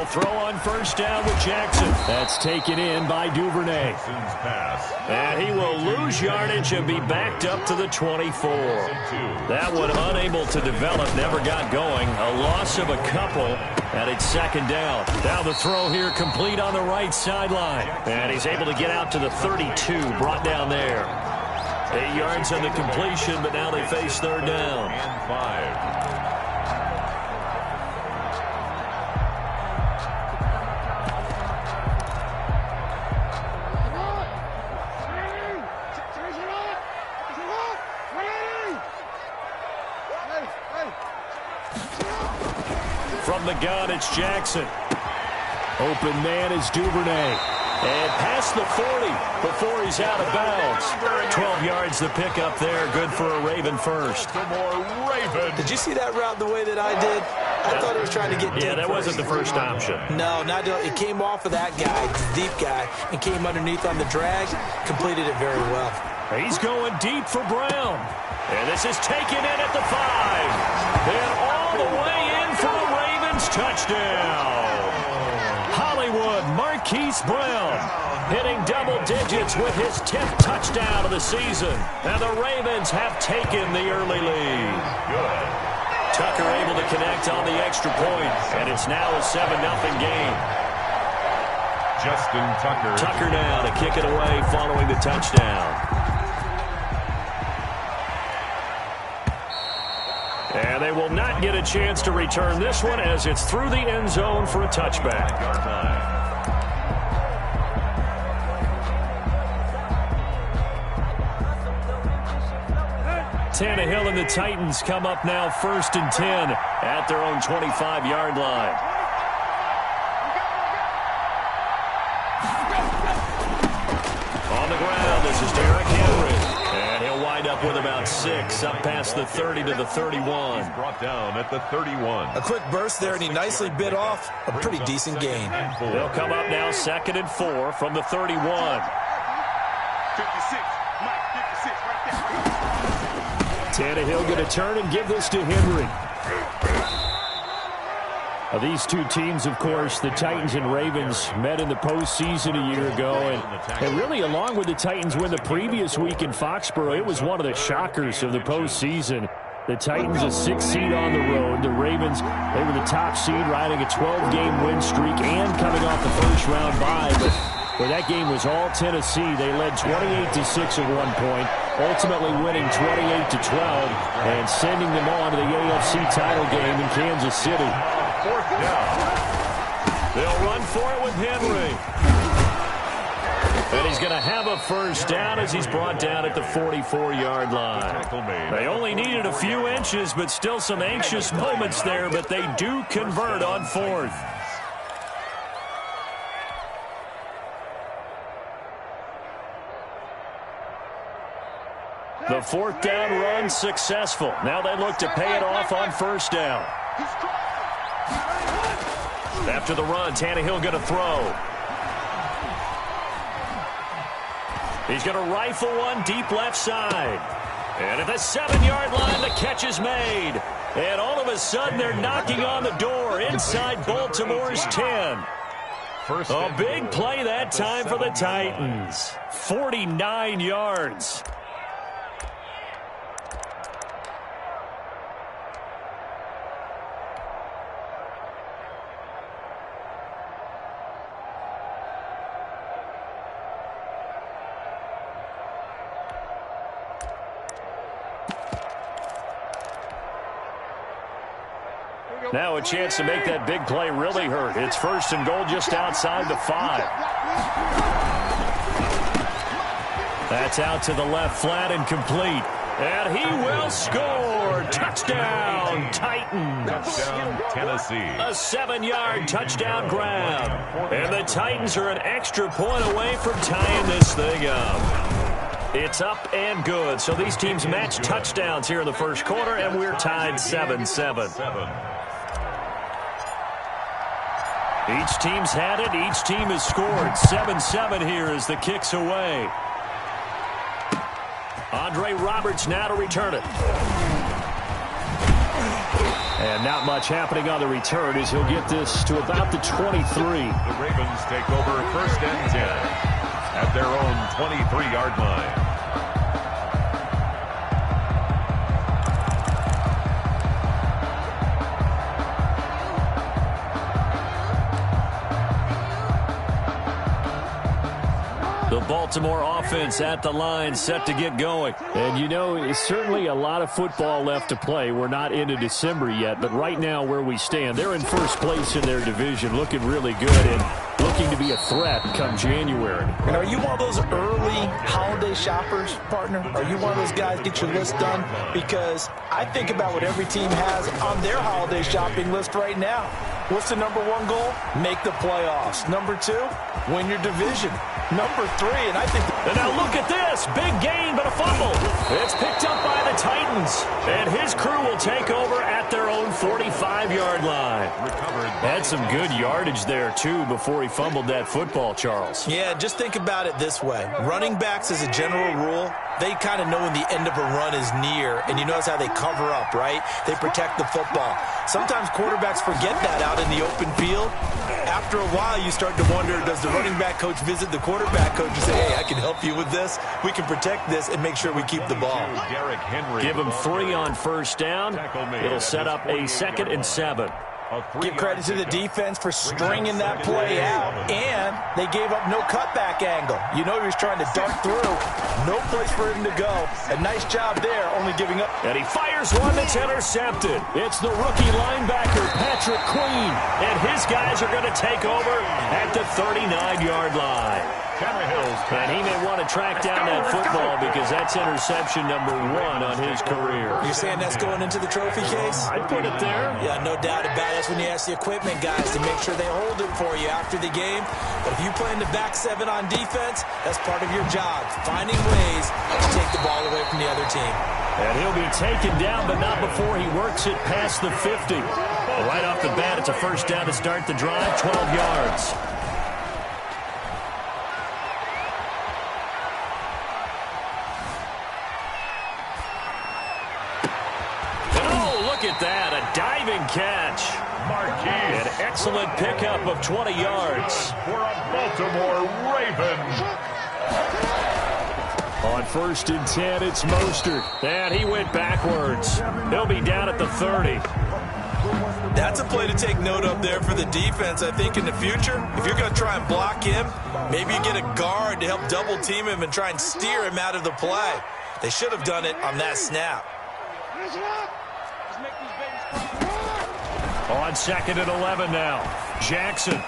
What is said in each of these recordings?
They'll throw on first down with Jackson. That's taken in by Duvernay. And he will lose yardage and be backed up to the 24. That one unable to develop, never got going. A loss of a couple, and it's second down. Now the throw here complete on the right sideline. And he's able to get out to the 32, brought down there. 8 yards on the completion, but now they face third down. And 5. From the gun, it's Jackson. Open man is Duvernay. And past the 40 before he's out of bounds. 12 yards the pickup there. Good for a Raven first. Did you see that route the way that I did? I thought he was trying to get deep. Yeah, that wasn't the first option. No, not it came off of that guy, the deep guy, and came underneath on the drag. Completed it very well. He's going deep for Brown. And this is taken in at the 5. And all the way in for the Ravens touchdown. Hollywood Marquise Brown hitting double digits with his 10th touchdown of the season. And the Ravens have taken the early lead. Good. Tucker able to connect on the extra point, and it's now a 7-0 game. Justin Tucker. Tucker now to kick it away following the touchdown. And they will not get a chance to return this one as it's through the end zone for a touchback. Tannehill and the Titans come up now 1st and 10 at their own 25-yard line. On the ground, this is Derrick Henry. And he'll wind up with about 6, up past the 30 to the 31. He's brought down at the 31. A quick burst there, and he nicely bit off a pretty decent gain. They'll come up now 2nd and 4 from the 31. 56, Mike, 56, right there. Tannehill going to turn and give this to Henry. These two teams, of course, the Titans and Ravens, met in the postseason a year ago. And really, along with the Titans win the previous week in Foxborough, it was one of the shockers of the postseason. The Titans a 6th seed on the road. The Ravens, they were the top seed, riding a 12-game win streak and coming off the first-round bye. But that game was all Tennessee. They led 28-6 at one point, ultimately winning 28-12 and sending them on to the AFC title game in Kansas City. 4th down. They'll run for it with Henry. And he's going to have a first down as he's brought down at the 44-yard line. They only needed a few inches, but still some anxious moments there, but they do convert on 4th. The 4th down run successful. Now they look to pay it off on first down. After the run, Tannehill going to throw. He's going to rifle one deep left side. And at the 7-yard line, the catch is made. And all of a sudden, they're knocking on the door inside Baltimore's 10. A big play that time for the Titans. 49 yards. Now a chance to make that big play really hurt. It's 1st and goal just outside the 5. That's out to the left flat and complete. And he will score. Touchdown, Titans. Touchdown, Tennessee. A 7-yard touchdown grab. And the Titans are an extra point away from tying this thing up. It's up and good. So these teams match touchdowns here in the first quarter, and we're tied 7-7. Each team's had it. Each team has scored. 7-7 here as the kick's away. Andre Roberts now to return it. And not much happening on the return as he'll get this to about the 23. The Ravens take over 1st and 10 at their own 23-yard line. The Baltimore offense at the line, set to get going. And, you know, it's certainly a lot of football left to play. We're not into December yet, but right now where we stand, they're in first place in their division, looking really good and looking to be a threat come January. And are you one of those early holiday shoppers, partner? Are you one of those guys get your list done? Because I think about what every team has on their holiday shopping list right now. What's the number one goal? Make the playoffs. Number two, win your division. Number three, and I think... And now look at this. Big gain, but a fumble. It's picked up by the Titans. And his crew will take over at their own 45-yard line. Had some good yardage there, too, before he fumbled that football, Charles. Yeah, just think about it this way. Running backs, as a general rule, they kind of know when the end of a run is near, and you notice how they cover up, right? They protect the football. Sometimes quarterbacks forget that out in the open field. After a while, you start to wonder, does the running back coach visit the quarterback coach and say, hey, I can help you with this? We can protect this and make sure we keep the ball. Give him 3 on first down. It'll set up a 2nd and 7. Give credit to the defense for stringing that play out, and they gave up no cutback angle. You know he was trying to dart through. No place for him to go. A nice job there, only giving up. And he fires one that's intercepted. It's the rookie linebacker, Patrick Queen, and his guys are going to take over at the 39-yard line. And he may want to track down that football because that's interception number 1 on his career. You're saying that's going into the trophy case? I'd put it there. Yeah, no doubt about it. That's when you ask the equipment guys to make sure they hold it for you after the game. But if you play in the back 7 on defense, that's part of your job, finding ways to take the ball away from the other team. And he'll be taken down, but not before he works it past the 50. Right off the bat, it's a first down to start the drive, 12 yards. At that, a diving catch. An excellent pickup of 20 yards. For a Baltimore Ravens. On 1st and 10, it's Mostert. And he went backwards. He'll be down at the 30. That's a play to take note of there for the defense, I think, in the future. If you're going to try and block him, maybe you get a guard to help double team him and try and steer him out of the play. They should have done it on that snap. On 2nd and 11 now. Jackson.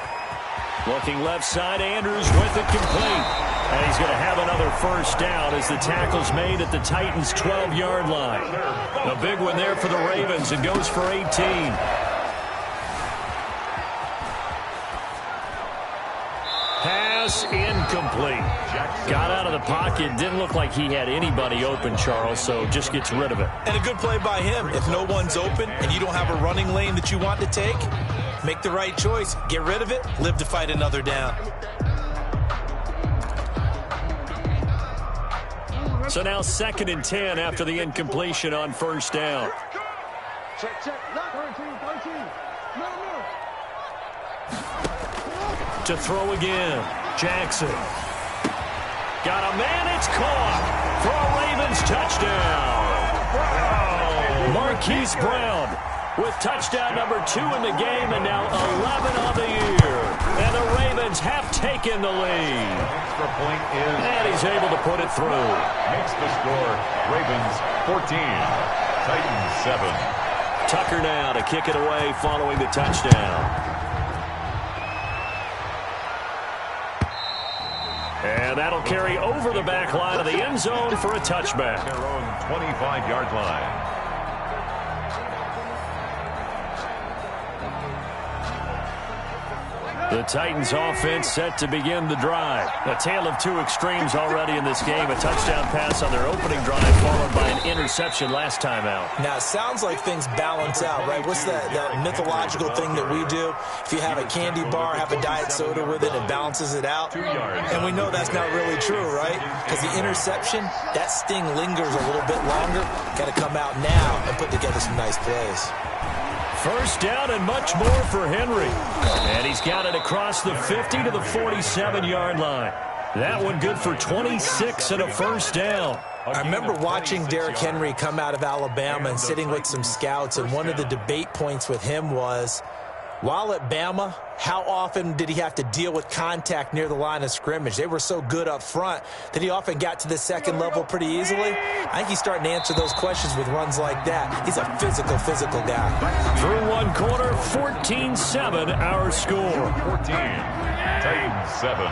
Looking left side. Andrews with it complete. And he's going to have another first down as the tackle's made at the Titans' 12-yard line. A big one there for the Ravens. It goes for 18. Pass incomplete. Got out of the pocket. Didn't look like he had anybody open, Charles, so just gets rid of it. And a good play by him. If no one's open and you don't have a running lane that you want to take, make the right choice. Get rid of it. Live to fight another down. So now 2nd and 10 after the incompletion on first down. Check. 13. To throw again. Jackson. Got a man, it's caught. For a Ravens touchdown. Marquise Brown with touchdown number 2 in the game and now 11 on the year. And the Ravens have taken the lead. Extra point is... And he's able to put it through. Makes the score. Ravens 14. Titans 7. Tucker now to kick it away following the touchdown. And that'll carry over the back line of the end zone for a touchback. Their own 25-yard line. The Titans offense set to begin the drive. A tale of 2 extremes already in this game. A touchdown pass on their opening drive followed by an interception last time out. Now, it sounds like things balance out, right? What's that mythological thing that we do? If you have a candy bar, have a diet soda with it, it balances it out. 2 yards. And we know that's not really true, right? Because the interception, that sting lingers a little bit longer. Got to come out now and put together some nice plays. First down and much more for Henry. And he's got it across the 50 to the 47-yard line. That one good for 26 and a first down. I remember watching Derrick Henry come out of Alabama and sitting with some scouts, and one of the debate points with him was, while at Bama, how often did he have to deal with contact near the line of scrimmage? They were so good up front that he often got to the second level pretty easily. I think he's starting to answer those questions with runs like that. He's a physical guy. Through one quarter, 14-7 our score. 14, Titans 7.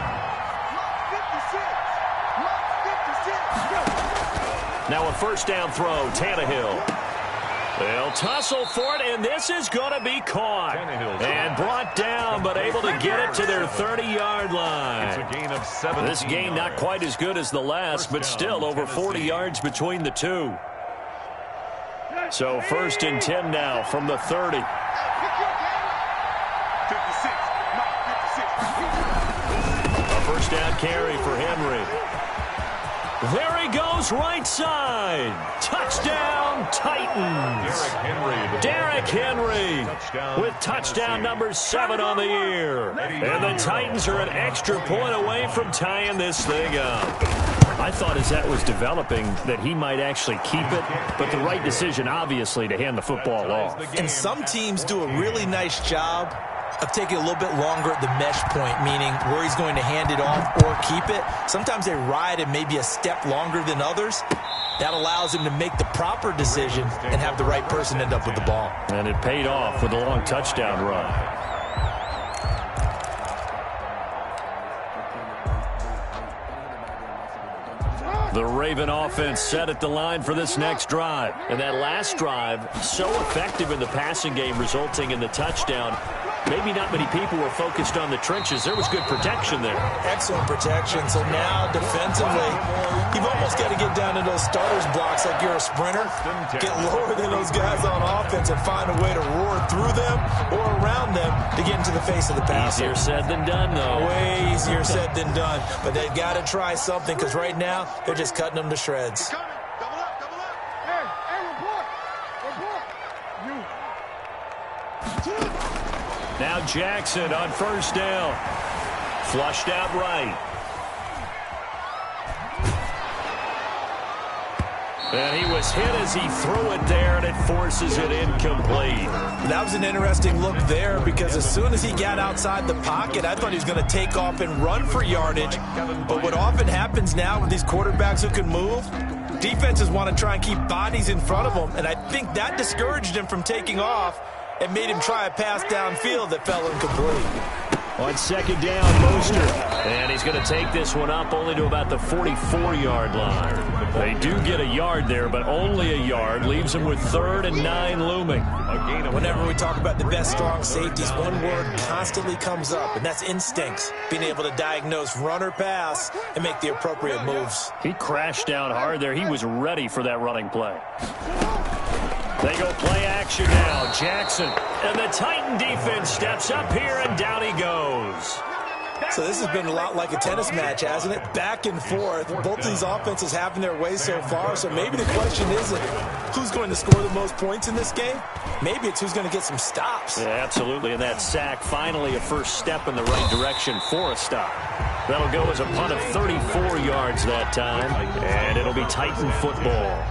Now a first down throw, Tannehill. They'll tussle for it, and this is going to be caught. And brought down, but able to get it to their 30-yard line. It's a gain of 7. This gain not quite as good as the last, but still over 40 yards between the two. So first and 10 now from the 30. A first down carry for Henry. There he goes, right side. Touchdown, Titans. Derrick Henry with touchdown number 7 on the year. And the Titans are an extra point away from tying this thing up. I thought as that was developing that he might actually keep it, but the right decision, obviously, to hand the football off. And some teams do a really nice job of taking a little bit longer at the mesh point, meaning where he's going to hand it off or keep it. Sometimes they ride it maybe a step longer than others. That allows him to make the proper decision and have the right person end up with the ball. And it paid off with a long touchdown run. The Raven offense set at the line for this next drive. And that last drive, so effective in the passing game, resulting in the touchdown. Maybe not many people were focused on the trenches. There was good protection there. Excellent protection. So now, defensively, you've almost got to get down to those starters blocks like you're a sprinter. Get lower than those guys on offense and find a way to roar through them or around them to get into the face of the passer. Easier said than done, though. Way easier said than done. But they've got to try something because right now, they're just cutting them to shreds. Now Jackson on first down. Flushed out right. And he was hit as he threw it there, and it forces it incomplete. That was an interesting look there because as soon as he got outside the pocket, I thought he was going to take off and run for yardage. But what often happens now with these quarterbacks who can move, defenses want to try and keep bodies in front of them, and I think that discouraged him from taking off and made him try a pass downfield that fell incomplete. On second down, Mostert. And he's going to take this one up only to about the 44-yard line. They do get a yard there, but only a yard. Leaves them with 3rd and 9 looming. Whenever we talk about the best strong safeties, one word constantly comes up, and that's instincts. Being able to diagnose run or pass and make the appropriate moves. He crashed down hard there. He was ready for that running play. They go play action now. Jackson. And the Titan defense steps up here, and down he goes. So this has been a lot like a tennis match, hasn't it? Back and forth. Both these offenses having their way so far. So maybe the question isn't who's going to score the most points in this game. Maybe it's who's going to get some stops. Yeah, absolutely. And that sack, finally a first step in the right direction for a stop. That'll go as a punt of 34 yards that time. And it'll be Titan football.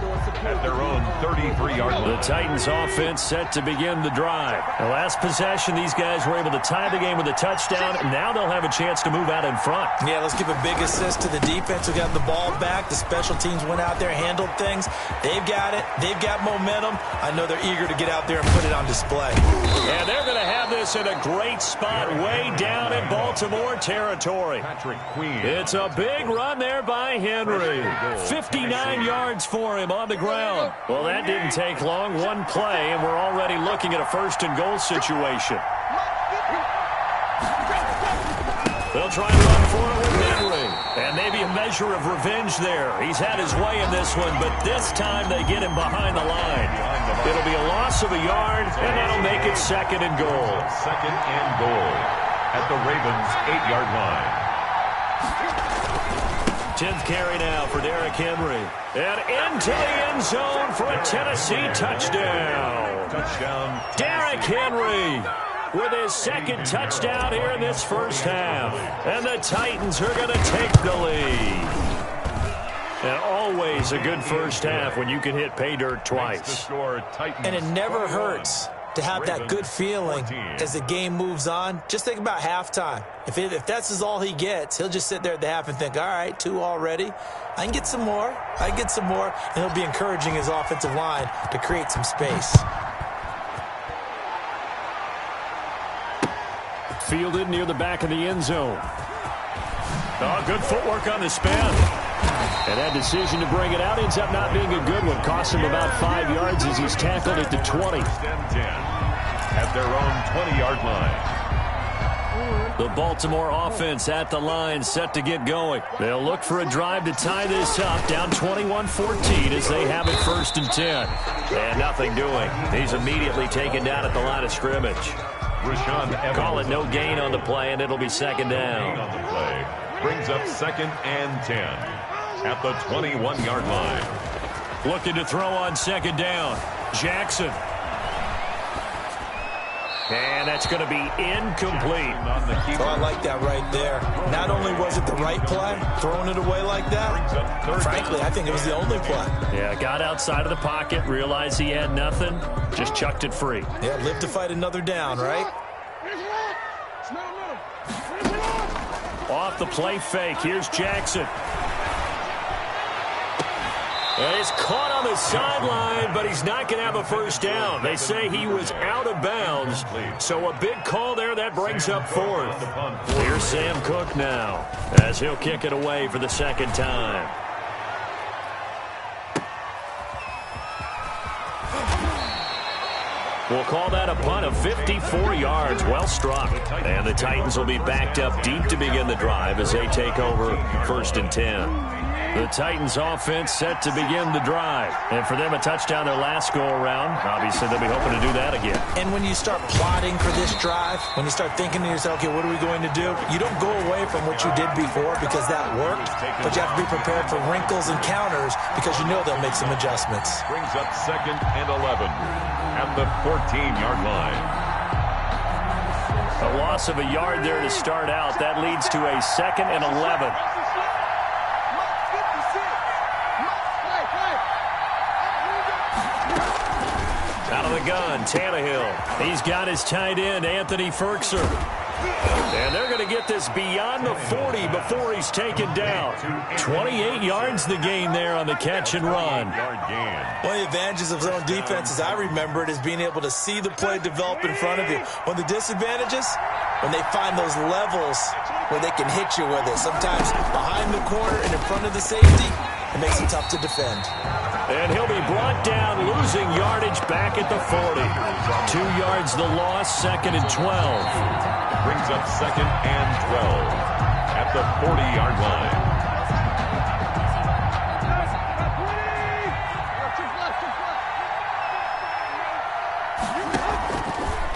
At their own 33-yard line. The Titans offense set to begin the drive. The last possession, these guys were able to tie the game with a touchdown. Now they'll have a chance to move out in front. Yeah, let's give a big assist to the defense who got the ball back. The special teams went out there, handled things. They've got it. They've got momentum. I know they're eager to get out there and put it on display. And they're going to have this in a great spot way down in Baltimore territory. It's a big run there by Henry. 59 yards for him on the ground. Well, that didn't take long. One play, and we're already looking at a 1st and goal situation. They'll try and run for it with Henry. And maybe a measure of revenge there. He's had his way in this one, but this time they get him behind the line. It'll be a loss of a yard, and that'll make it 2nd and goal. 2nd and goal at the Ravens' 8-yard line. 10th carry now for Derrick Henry. And into the end zone for a Tennessee touchdown. Touchdown. Derrick Henry with his second touchdown here in this first half. And the Titans are going to take the lead. And always a good first half when you can hit pay dirt twice. And it never hurts to have that good feeling as the game moves on. Just think about halftime. If that's all he gets, he'll just sit there at the half and think, all right, 2 already. I can get some more. I can get some more. And he'll be encouraging his offensive line to create some space. Fielded near the back of the end zone. Oh, good footwork on the spin. And that decision to bring it out ends up not being a good one. Cost him about 5 yards as he's tackled at the 20. At their own 20-yard line. The Baltimore offense at the line, set to get going. They'll look for a drive to tie this up, down 21-14 as they have it 1st and 10. And nothing doing. He's immediately taken down at the line of scrimmage. Call it no gain on the play, and it'll be 2nd down. On the play. Brings up 2nd and 10 at the 21-yard line. Looking to throw on 2nd down. Jackson. And that's going to be incomplete. Oh, I like that right there. Not only was it the right play, throwing it away like that, frankly, I think it was the only play. Yeah, got outside of the pocket, realized he had nothing, just chucked it free. Yeah, live to fight another down, right? Off the play fake, here's Jackson. And it's caught on the sideline, but he's not going to have a first down. They say he was out of bounds, so a big call there. That brings up 4th. Here's Sam Cook now, as he'll kick it away for the 2nd time. We'll call that a punt of 54 yards. Well struck. And the Titans will be backed up deep to begin the drive as they take over 1st and 10. The Titans offense set to begin the drive. And for them, a touchdown their last go-around. Obviously, they'll be hoping to do that again. And when you start plotting for this drive, when you start thinking to yourself, okay, what are we going to do? You don't go away from what you did before because that worked, but you have to be prepared for wrinkles and counters because you know they'll make some adjustments. Brings up 2nd and 11 at the 14-yard line. A loss of a yard there to start out. That leads to a 2nd and 11. Out of the gun, Tannehill. He's got his tight end, Anthony Ferkser. And they're going to get this beyond the 40 before he's taken down. 28 yards the gain there on the catch and run. One of the advantages of zone defense, as I remember it, is being able to see the play develop in front of you. One of the disadvantages, when they find those levels where they can hit you with it. Sometimes behind the corner and in front of the safety, it makes it tough to defend. And he'll be brought down, losing yardage back at the 40. 2 yards the loss, 2nd and 12. Brings up 2nd and 12 at the 40-yard line.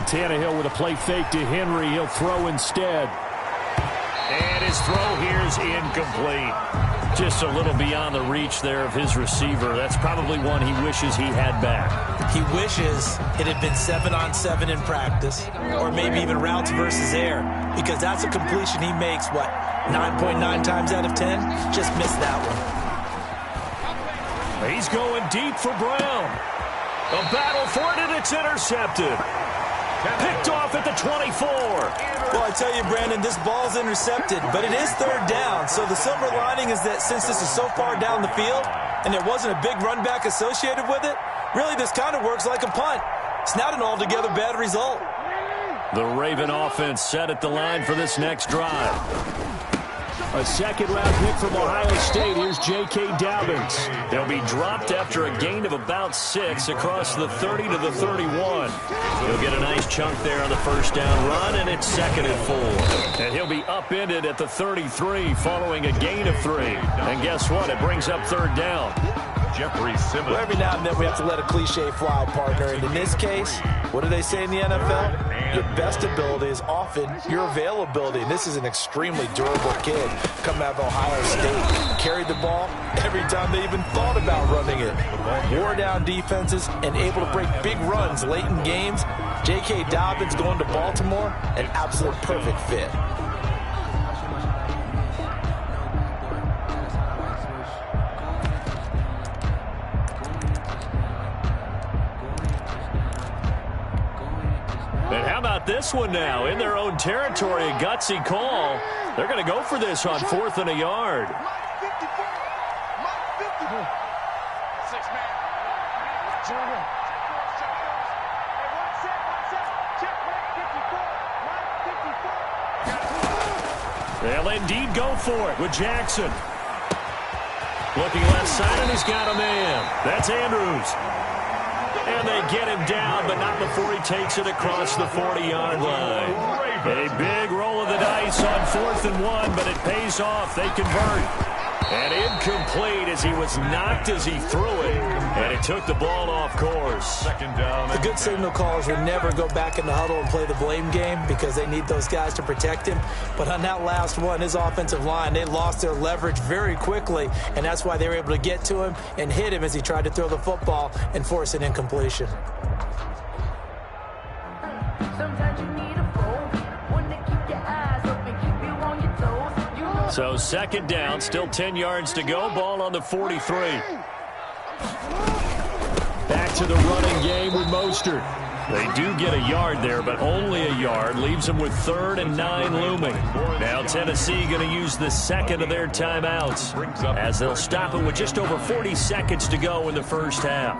Tannehill with a play fake to Henry. He'll throw instead. And his throw here is incomplete. Just a little beyond the reach there of his receiver. That's probably one he wishes he had back. He wishes it had been 7-on-7 in practice, or maybe even routes versus air, because that's a completion he makes, what, 9.9 times out of 10? Just missed that one. He's going deep for Brown. A battle for it, and it's intercepted. Picked off at the 24. Well, I tell you, Brandon, this ball's intercepted, but it is 3rd down. So the silver lining is that since this is so far down the field and there wasn't a big run back associated with it, really this kind of works like a punt. It's not an altogether bad result. The Raven offense set at the line for this next drive. A 2nd-round pick from Ohio State. Here's J.K. Dobbins. They'll be dropped after a gain of about 6 across the 30 to the 31. He'll get a nice chunk there on the 1st down run, and it's 2nd and 4. And he'll be upended at the 33 following a gain of 3. And guess what? It brings up 3rd down. Jeffrey Simmons. Well, every now and then we have to let a cliche fly, partner. And in this case, what do they say in the NFL? Your best ability is often your availability. And this is an extremely durable kid coming out of Ohio State. Carried the ball every time they even thought about running it. Wore down defenses and able to break big runs late in games. J.K. Dobbins going to Baltimore, an absolute perfect fit. And how about this one now? In their own territory, a gutsy call. They're going to go for this on 4th and a yard. They'll indeed go for it with Jackson. Looking left side, and he's got a man. That's Andrews. And they get him down, but not before he takes it across the 40-yard line. A big roll of the dice on 4th and 1, but it pays off. They convert. And incomplete as he was knocked as he threw it. And it took the ball off course. Second down. The good signal callers would never go back in the huddle and play the blame game because they need those guys to protect him. But on that last one, his offensive line, they lost their leverage very quickly, and that's why they were able to get to him and hit him as he tried to throw the football and force an incompletion. So second down, still 10 yards to go. Ball on the 43. Back to the running game with Mostert. They do get a yard there, but only a yard. Leaves them with 3rd and 9 looming. Now Tennessee going to use the second of their timeouts as they'll stop it with just over 40 seconds to go in the first half.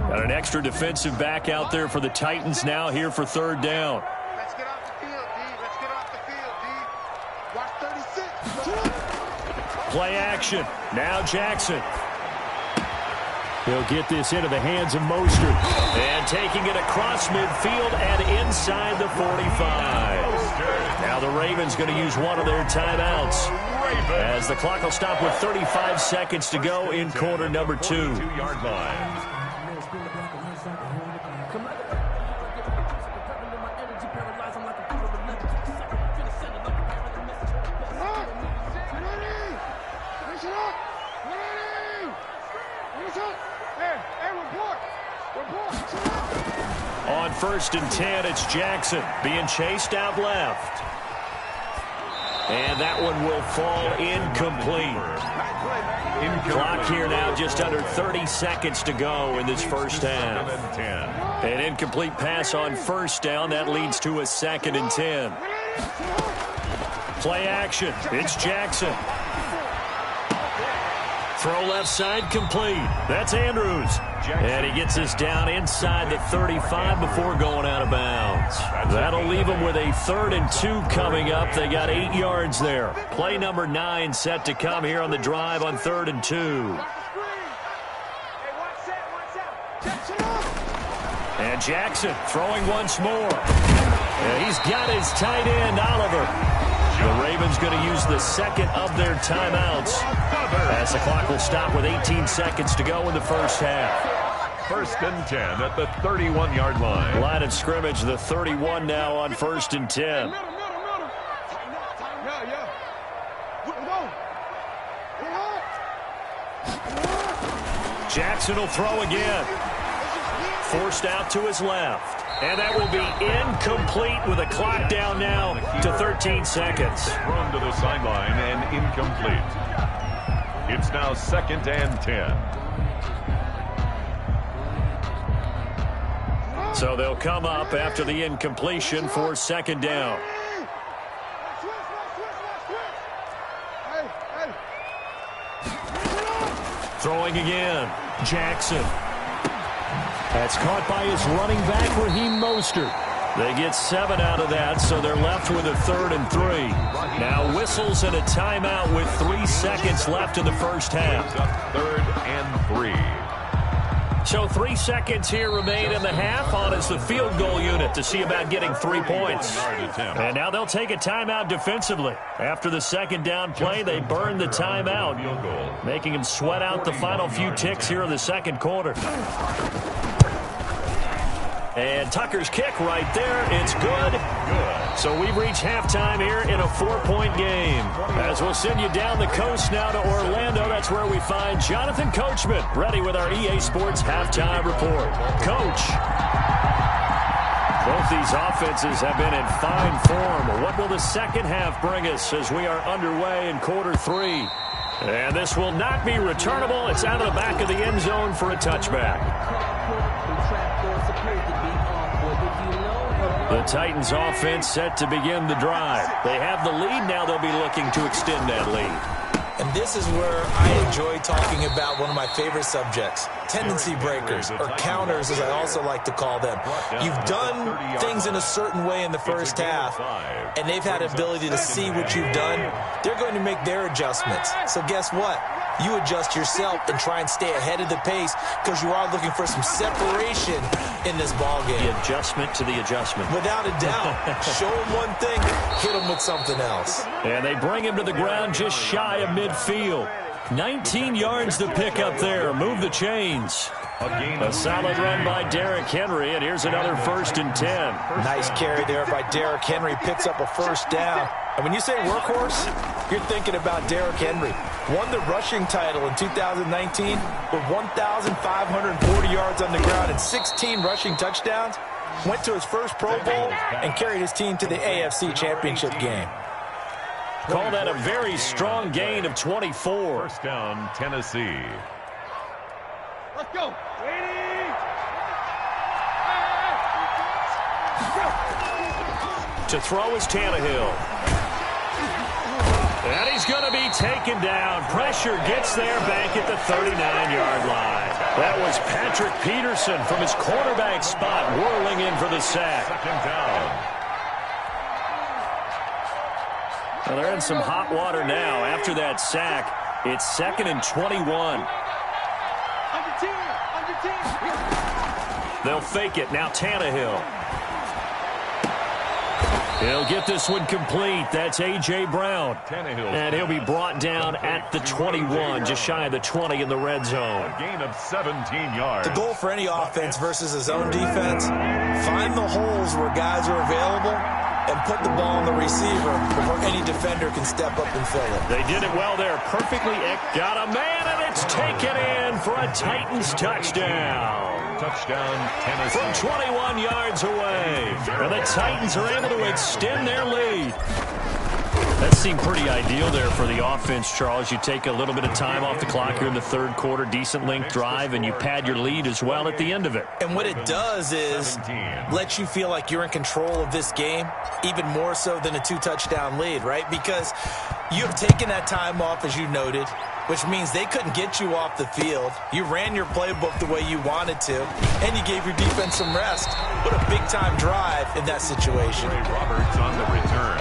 Got an extra defensive back out there for the Titans now here for 3rd down. Let's get off the field, D. Let's get off the field, D. Watch 36. Play action. Now Jackson. He'll get this into the hands of Mostert. And taking it across midfield and inside the 45. Now the Ravens going to use one of their timeouts. As the clock will stop with 35 seconds to go in quarter number 2. 2-yard line. On 1st and 10, it's Jackson being chased out left. And that one will fall incomplete. Clock here now just under 30 seconds to go in this first half. An incomplete pass on 1st down. That leads to a 2nd and 10. Play action. It's Jackson. Throw left side complete. That's Andrews. And he gets us down inside the 35 before going out of bounds. That'll leave them with a 3rd and 2 coming up. They got 8 yards there. Play number 9 set to come here on the drive on 3rd and 2. And Jackson throwing once more. And he's got his tight end, Oliver. The Ravens going to use the second of their timeouts as the clock will stop with 18 seconds to go in the first half. 1st and 10 at the 31-yard line. Line of scrimmage, the 31 now on 1st and 10. Jackson will throw again. Forced out to his left. And that will be incomplete with a clock down now to 13 seconds. Thrown to the sideline and incomplete. It's now 2nd and 10. So they'll come up after the incompletion for 2nd down. Throwing again. Jackson. That's caught by his running back, Raheem Mostert. They get 7 out of that, so they're left with a 3rd and 3. Now whistles and a timeout with 3 seconds left in the first half. 3rd and 3. So 3 seconds here remain in the half on as the field goal unit to see about getting 3 points. And now they'll take a timeout defensively. After the second down play, they burn the timeout, making them sweat out the final few ticks here in the second quarter. And Tucker's kick right there. It's good. So we've reached halftime here in a 4-point game. As we'll send you down the coast now to Orlando, that's where we find Jonathan Coachman, ready with our EA Sports halftime report. Coach, both these offenses have been in fine form. What will the second half bring us as we are underway in quarter 3? And this will not be returnable. It's out of the back of the end zone for a touchback. The Titans offense set to begin the drive. They have the lead. Now they'll be looking to extend that lead. And this is where I enjoy talking about one of my favorite subjects, tendency breakers, or counters as I also like to call them. You've done things in a certain way in the first half, and they've had the ability to see what you've done. They're going to make their adjustments. So guess what? You adjust yourself and try and stay ahead of the pace because you are looking for some separation in this ballgame. The adjustment to the adjustment. Without a doubt. Show them one thing, hit them with something else. And they bring him to the ground just shy of midfield. 19 yards to pick up there. Move the chains. A solid run by Derrick Henry, and here's another 1st and 10. Nice carry there by Derrick Henry. Picks up a first down. And when you say workhorse, you're thinking about Derrick Henry. Won the rushing title in 2019 with 1,540 yards on the ground and 16 rushing touchdowns. Went to his first Pro Bowl and carried his team to the AFC Championship game. Call that a very strong gain of 24. First down, Tennessee. Let's go. To throw is Tannehill. And he's going to be taken down. Pressure gets there back at the 39-yard line. That was Patrick Peterson from his quarterback spot whirling in for the sack. Second down. Well, they're in some hot water now. After that sack, it's 2nd and 21. They'll fake it. Now Tannehill. He'll get this one complete. That's A.J. Brown. And he'll be brought down at the 21, just shy of the 20 in the red zone. A gain of 17 yards. The goal for any offense versus a zone defense, find the holes where guys are available and put the ball on the receiver before any defender can step up and fill it. They did it well there. Perfectly got a man, and it's taken in for a Titans touchdown. Touchdown, Tennessee. From 21 yards away. And the Titans are able to extend their lead. That seemed pretty ideal there for the offense, Charles. You take a little bit of time off the clock here in the third quarter, decent length drive, and you pad your lead as well at the end of it. And what it does is let you feel like you're in control of this game, even more so than a 2-touchdown lead, right? Because you have taken that time off, as you noted, which means they couldn't get you off the field. You ran your playbook the way you wanted to, and you gave your defense some rest. What a big-time drive in that situation. Ray Roberts on the return.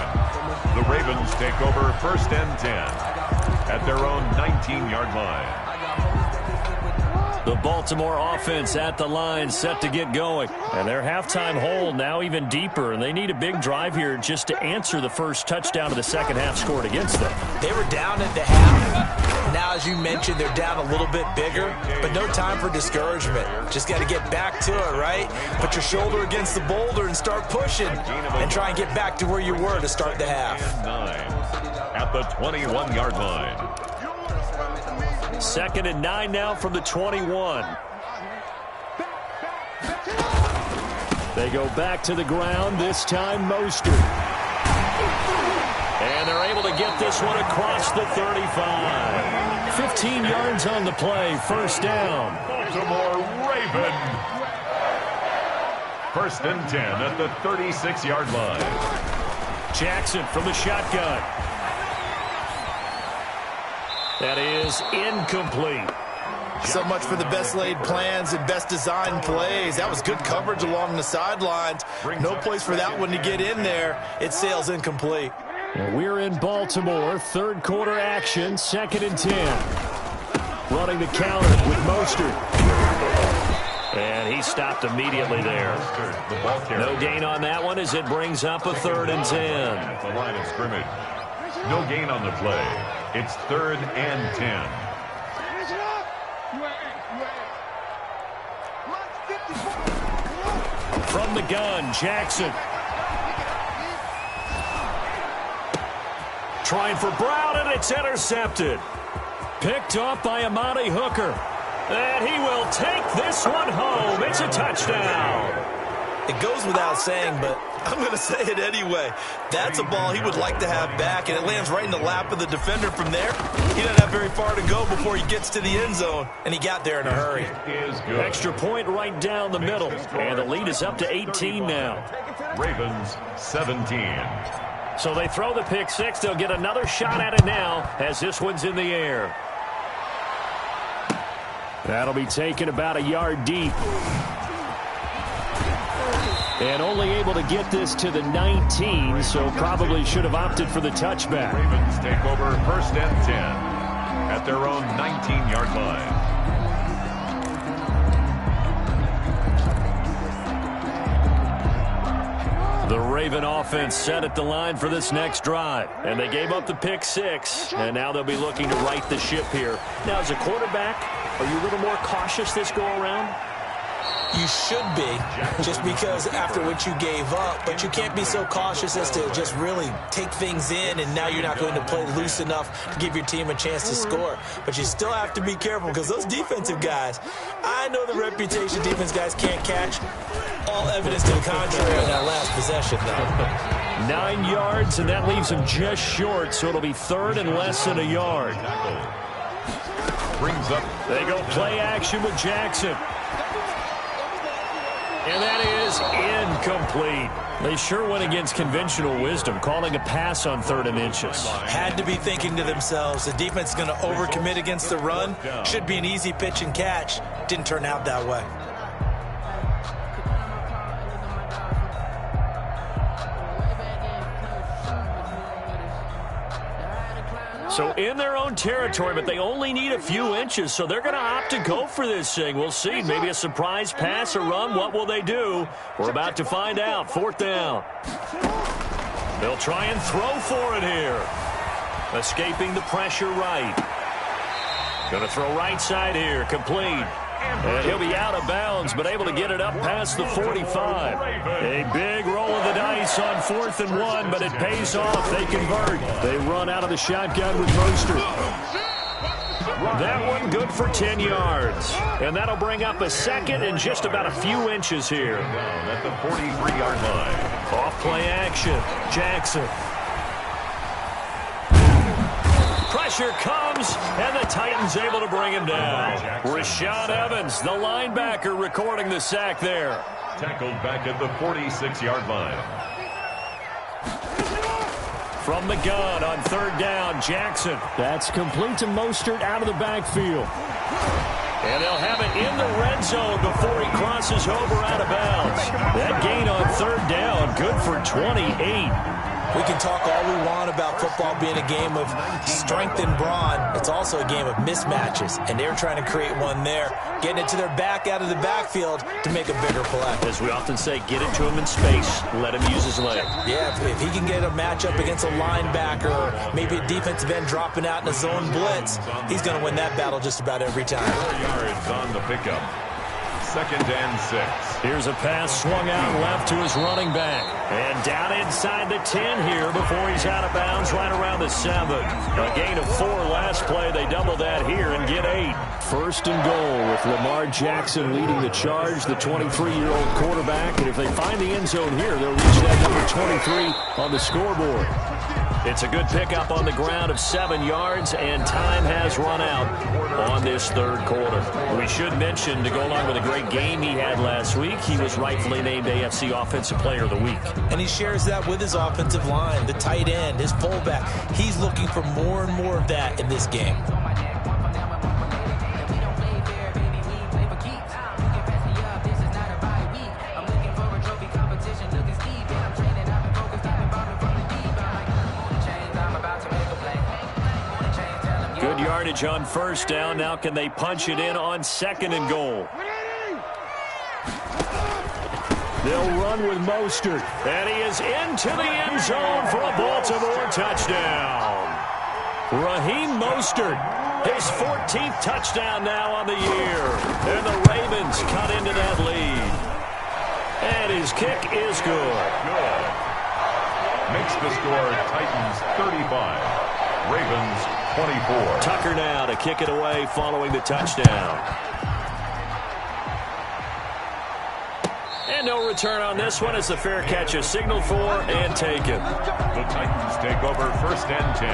The Ravens take over 1st and 10 at their own 19-yard line. The Baltimore offense at the line, set to get going. And their halftime hole now even deeper, and they need a big drive here just to answer the first touchdown of the second half scored against them. They were down at the half. Now, as you mentioned, they're down a little bit bigger, but no time for discouragement. Just got to get back to it, right? Put your shoulder against the boulder and start pushing and try and get back to where you were to start the half. 9 at the 21-yard line. 2nd and 9 now from the 21. They go back to the ground, this time Mostert. And they're able to get this one across the 35. 15 yards on the play, first down. Baltimore Raven. 1st and 10 at the 36-yard line. Jackson from the shotgun. That is incomplete. So much for the best laid plans and best designed plays. That was good coverage along the sidelines. No place for that one to get in there. It sails incomplete. And we're in Baltimore. Third quarter action. 2nd and 10. Running the counter with Mostert. And he stopped immediately there. No gain on that one as it brings up a 3rd and 10. At the line of scrimmage. No gain on the play. It's 3rd and 10. From the gun, Jackson. Trying for Brown, and it's intercepted. Picked up by Amani Hooker. And he will take this one home. It's a touchdown. It goes without saying, but I'm going to say it anyway. That's a ball he would like to have back, and it lands right in the lap of the defender from there. He doesn't have very far to go before he gets to the end zone, and he got there in a hurry. Extra point right down the middle, and the lead is up to 18 now. Ravens 17. So they throw the pick six. They'll get another shot at it now as this one's in the air. That'll be taken about a yard deep. And only able to get this to the 19, so probably should have opted for the touchback. Ravens take over 1st and 10 at their own 19-yard line. The Raven offense set at the line for this next drive. And they gave up the pick six, and now they'll be looking to right the ship here. Now, as a quarterback, are you a little more cautious this go-around? You should be, just because after what you gave up, but you can't be so cautious as to just really take things in, and now you're not going to play loose enough to give your team a chance to score. But you still have to be careful because those defensive guys, I know the reputation defense guys can't catch. All evidence to the contrary on that last possession, though. 9 yards, and that leaves him just short, so it'll be 3rd and less than a yard. Brings up. They go play action with Jackson. And that is incomplete. They sure went against conventional wisdom, calling a pass on 3rd and inches. Had to be thinking to themselves, the defense is going to overcommit against the run. Should be an easy pitch and catch. Didn't turn out that way. So in their own territory, but they only need a few inches, so they're going to opt to go for this thing. We'll see. Maybe a surprise pass or run. What will they do? We're about to find out. 4th down. They'll try and throw for it here. Escaping the pressure right. Going to throw right side here. Complete. And he'll be out of bounds, but able to get it up past the 45. A big roll of the dice on 4th and 1, but it pays off. They convert. They run out of the shotgun with Mostert. That one good for 10 yards. And that'll bring up a 2nd and just about a few inches here. Down at the 43-yard line. Off play action. Jackson. Pressure comes, and the Titans able to bring him down. Rashad Evans, the linebacker, recording the sack there. Tackled back at the 46-yard line. From the gun on 3rd down, Jackson. That's complete to Mostert out of the backfield. And they'll have it in the red zone before he crosses over out of bounds. That gain on 3rd down, good for 28. We can talk all we want about football being a game of strength and brawn. It's also a game of mismatches, and they're trying to create one there, getting it to their back out of the backfield to make a bigger play. As we often say, get it to him in space. Let him use his leg. Yeah, if he can get a matchup against a linebacker or maybe a defensive end dropping out in a zone blitz, he's going to win that battle just about every time. 4 yards on the pickup. 2nd and 6. Here's a pass swung out left to his running back. And down inside the 10 here before he's out of bounds right around the 7. A gain of 4 last play. They double that here and get 8. 1st and goal with Lamar Jackson leading the charge, the 23-year-old quarterback. And if they find the end zone here, they'll reach that number 23 on the scoreboard. It's a good pickup on the ground of 7 yards, and time has run out on this 3rd quarter. We should mention, to go along with a great game he had last week, he was rightfully named AFC Offensive Player of the Week. And he shares that with his offensive line, the tight end, his fullback. He's looking for more and more of that in this game. Good yardage on 1st down. Now can they punch it in on 2nd and goal? They'll run with Mostert. And he is into the end zone for a Baltimore touchdown. Raheem Mostert, his 14th touchdown now on the year. And the Ravens cut into that lead. And his kick is good. Good. Makes the score Titans 35, Ravens 24. Tucker now to kick it away following the touchdown. And no return on this one as the fair catch is signaled for and taken. The Titans take over 1st and 10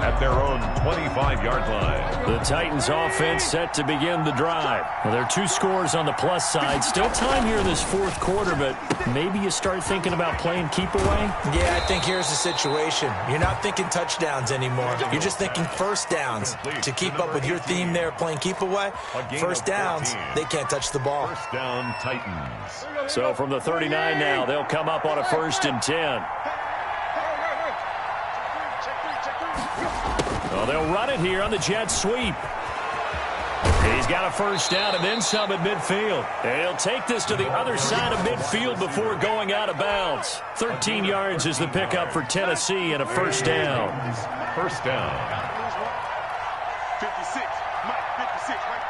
at their own 25-yard line. The Titans offense set to begin the drive. Well, there are 2 scores on the plus side. Still time here in this 4th quarter, but maybe you start thinking about playing keep away? Yeah, I think here's the situation. You're not thinking touchdowns anymore. You're just thinking first downs. To keep up with your theme there, playing keep away, first downs, they can't touch the ball. First down, Titans. So from the 39 now, they'll come up on a 1st and 10. Well, they'll run it here on the jet sweep. He's got a first down and then some at midfield. And he'll take this to the other side of midfield before going out of bounds. 13 yards is the pickup for Tennessee and a first down. First down. 56. Mike, 56. Right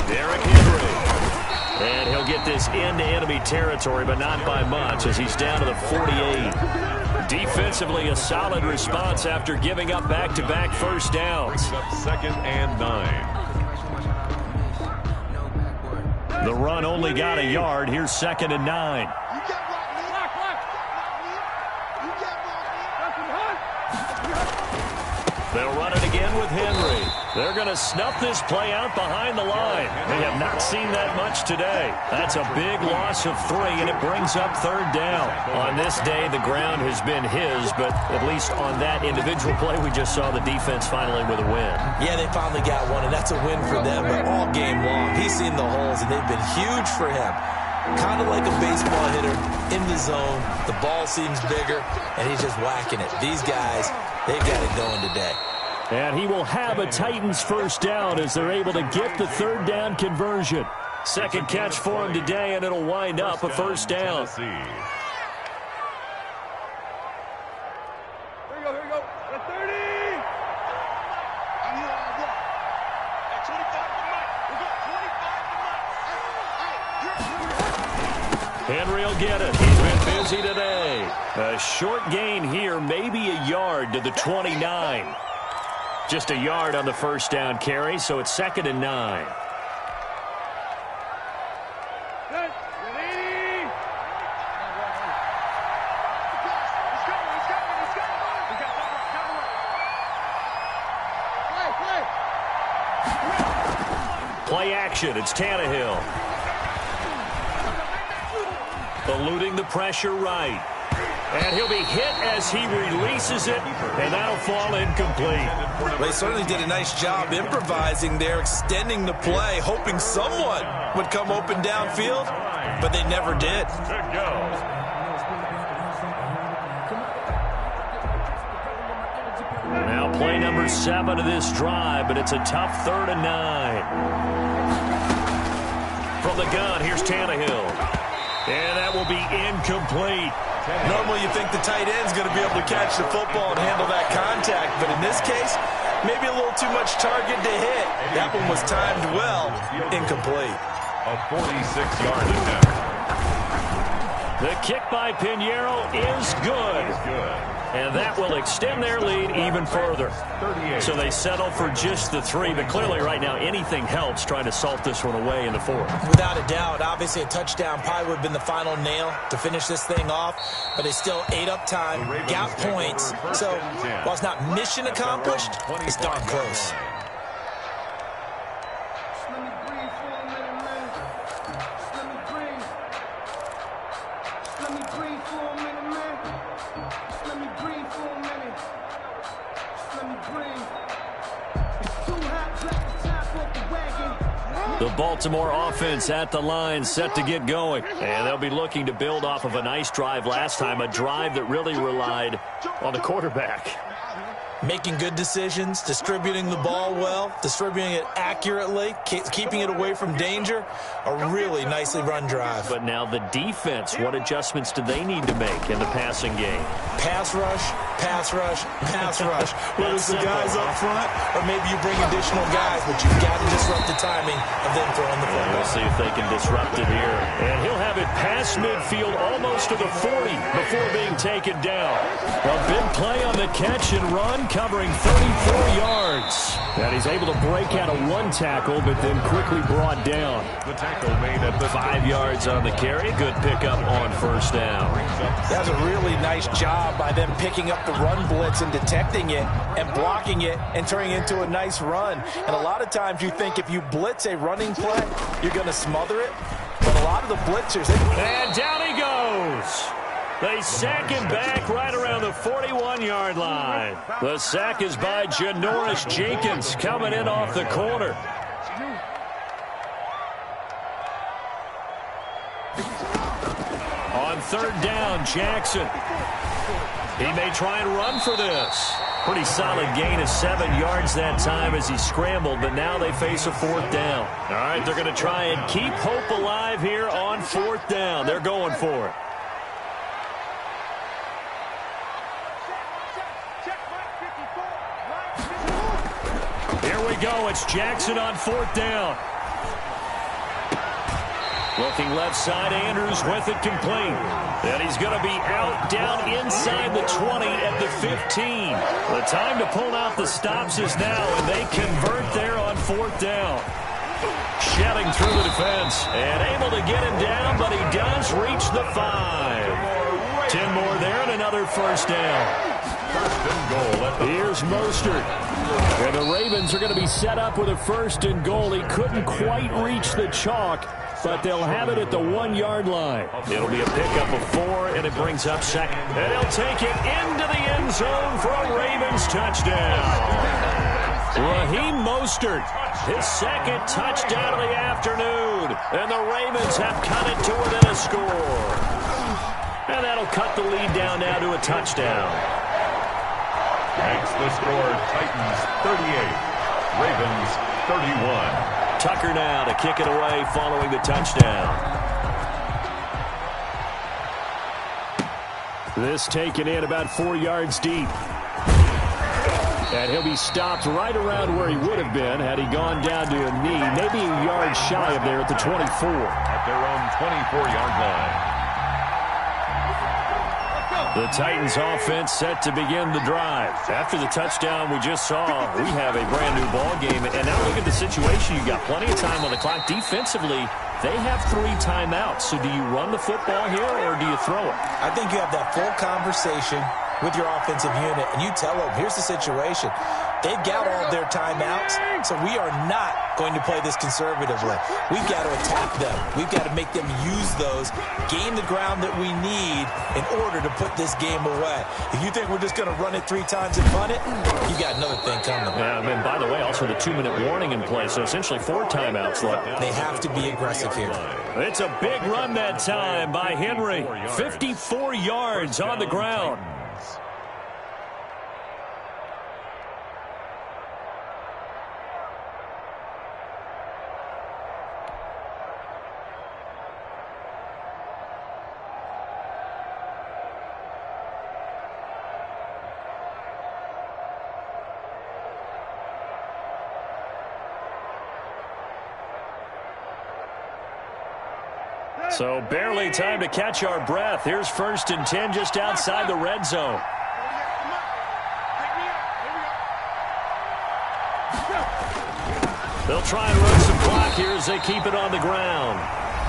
there. Derrick Henry. And he'll get this into enemy territory, but not by much as he's down to the 48. Defensively, a solid response after giving up back-to-back first downs. Brings up 2nd and 9. The run only got a yard. Here's 2nd and 9. They'll run it again with Henry. They're going to snuff this play out behind the line. They have not seen that much today. That's a big loss of 3, and it brings up 3rd down. On this day, the ground has been his, but at least on that individual play, we just saw the defense finally with a win. Yeah, they finally got one, and that's a win for them, but all game long. He's seen the holes, and they've been huge for him. Kind of like a baseball hitter in the zone. The ball seems bigger, and he's just whacking it. These guys, they've got it going today. And he will have a Titans first down as they're able to get the 3rd down conversion. 2nd catch for him today, and it'll wind up a first down. Tennessee. Here we go. At 30. I'm here all day. At 25 to Mike. We got 25 to Mike. Henry will get it. He's been busy today. A short gain here, maybe a yard to the 29. Just a yard on the first down carry, so it's 2nd and 9. Play action. It's Tannehill. Eluding the pressure right. And he'll be hit as he releases it, and that'll fall incomplete. Well, they certainly did a nice job improvising there, extending the play, hoping someone would come open downfield, but they never did. Good go. Now play number 7 of this drive, but it's a tough 3rd and 9. From the gun, here's Tannehill. And that will be incomplete. Normally you think the tight end's going to be able to catch the football and handle that contact, but in this case, maybe a little too much target to hit. That one was timed well, incomplete. A 46-yard attempt. The kick by Pinheiro is good. And that will extend their lead even further. 38. So they settle for just the 3, but clearly right now anything helps trying to salt this one away in the 4th. Without a doubt, obviously a touchdown probably would have been the final nail to finish this thing off, but they still ate up time, got points. So while it's not mission accomplished, it's darn close. The Baltimore offense at the line set to get going. And they'll be looking to build off of a nice drive last time, a drive that really relied on the quarterback. Making good decisions, distributing the ball well, distributing it accurately, keeping it away from danger. A really nicely run drive. But now the defense, what adjustments do they need to make in the passing game? Pass rush, pass rush, pass rush. Whether it's the guys up front or maybe you bring additional guys, but you've got to disrupt the timing of them throwing the football. We'll see if they can disrupt it here. And he'll have it past midfield almost to the 40 before being taken down. A big play on the catch and run, covering 34 yards. And he's able to break out of one tackle, but then quickly brought down. The tackle made at the 5 yards on the carry. Good pickup on first down. That's a really nice job by them picking up the run blitz and detecting it and blocking it and turning it into a nice run. And a lot of times you think if you blitz a running play, you're going to smother it. But a lot of the blitzers... And down he goes. They sack him back right around the 41-yard line. The sack is by Janoris Jenkins coming in off the corner. On third down, Jackson. He may try and run for this. Pretty solid gain of 7 yards that time as he scrambled, but now they face a fourth down. All right, they're going to try and keep hope alive here on fourth down. They're going for it. Here we go. It's Jackson on fourth down. Looking left side, Andrews with it complete. And he's going to be out down inside the 20 at the 15. The time to pull out the stops is now, and they convert there on fourth down. Shedding through the defense and able to get him down, but he does reach the 5. 10 more there and another first down. first and goal. Here's Mostert. And the Ravens are going to be set up with a first and goal. He couldn't quite reach the chalk, but they'll have it at the 1-yard line. It'll be a pickup of 4, and it brings up second. And he'll take it into the end zone for a Ravens touchdown. Raheem Mostert, his second touchdown of the afternoon. And the Ravens have cut it to within a score. And that'll cut the lead down now to a touchdown. Makes the score Titans 38, Ravens 31. Tucker now to kick it away following the touchdown. This taken in about 4 yards deep. And he'll be stopped right around where he would have been had he gone down to a knee, maybe a yard shy of there at the 24. At their own 24-yard line. The Titans offense set to begin the drive. After the touchdown we just saw, we have a brand new ball game. And now look at the situation. You got plenty of time on the clock. Defensively, they have 3 timeouts. So do you run the football here or do you throw it? I think you have that full conversation with your offensive unit, and you tell them, here's the situation. They've got all their timeouts, so we are not going to play this conservatively. We've got to attack them. We've got to make them use those, gain the ground that we need in order to put this game away. If you think we're just going to run it 3 times and punt it, you got another thing coming. Yeah, and by the way, also the 2-minute warning in play, so essentially 4 timeouts left. They have to be aggressive here. It's a big run that time by Henry. 54 yards on the ground. So barely time to catch our breath. Here's 1st and 10 just outside the red zone. They'll try and run some clock here as they keep it on the ground.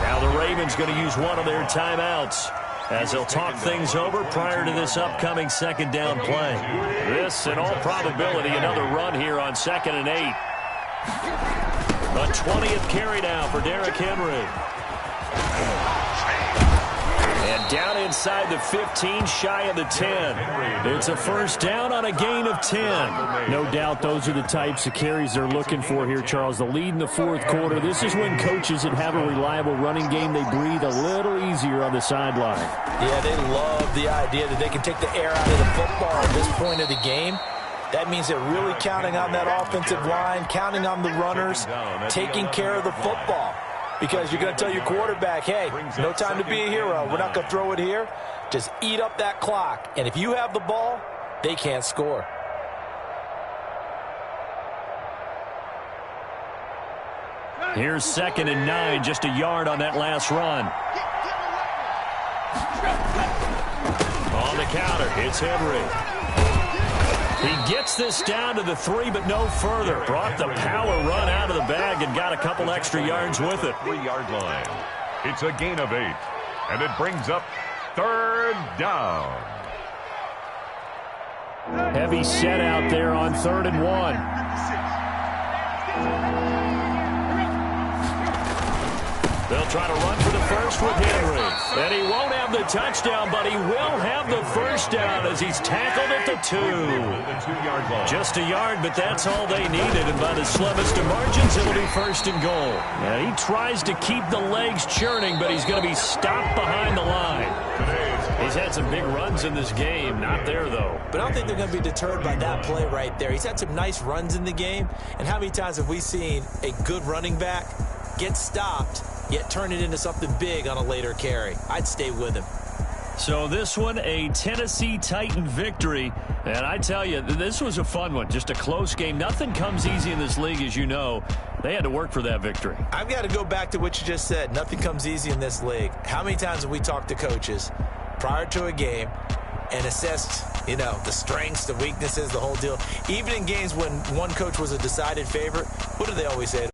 Now the Ravens going to use one of their timeouts as they'll talk things over prior to this upcoming 2nd down play. This, in all probability, another run here on 2nd and 8. A 20th carry now for Derrick Henry. And down inside the 15, shy of the 10. It's a first down on a gain of 10. No doubt those are the types of carries they're looking for here, Charles. The lead in the 4th quarter. This is when coaches that have a reliable running game, they breathe a little easier on the sideline. Yeah, they love the idea that they can take the air out of the football at this point of the game. That means they're really counting on that offensive line, counting on the runners, taking care of the football. Because you're going to tell your quarterback, hey, no time to be a hero. We're not going to throw it here. Just eat up that clock. And if you have the ball, they can't score. Here's 2nd and 9, just a yard on that last run. On the counter, it's Henry. He gets this down to the 3, but no further. Brought the power run out of the bag and got a couple extra yards with it. 3-yard line. It's a gain of 8, and it brings up 3rd down. Heavy set out there on 3rd and 1. They'll try to run for the first with Henry. And he won't have the touchdown, but he will have the first down as he's tackled at the 2. The 2-yard line. Just a yard, but that's all they needed. And by the slimmest of margins, it'll be 1st and goal. Now, he tries to keep the legs churning, but he's going to be stopped behind the line. He's had some big runs in this game. Not there, though. But I don't think they're going to be deterred by that play right there. He's had some nice runs in the game. And how many times have we seen a good running back get stopped, yet turn it into something big on a later carry? I'd stay with him. So this one, a Tennessee Titan victory. And I tell you, this was a fun one. Just a close game. Nothing comes easy in this league, as you know. They had to work for that victory. I've got to go back to what you just said. Nothing comes easy in this league. How many times have we talked to coaches prior to a game and assessed, the strengths, the weaknesses, the whole deal? Even in games when one coach was a decided favorite, what do they always say?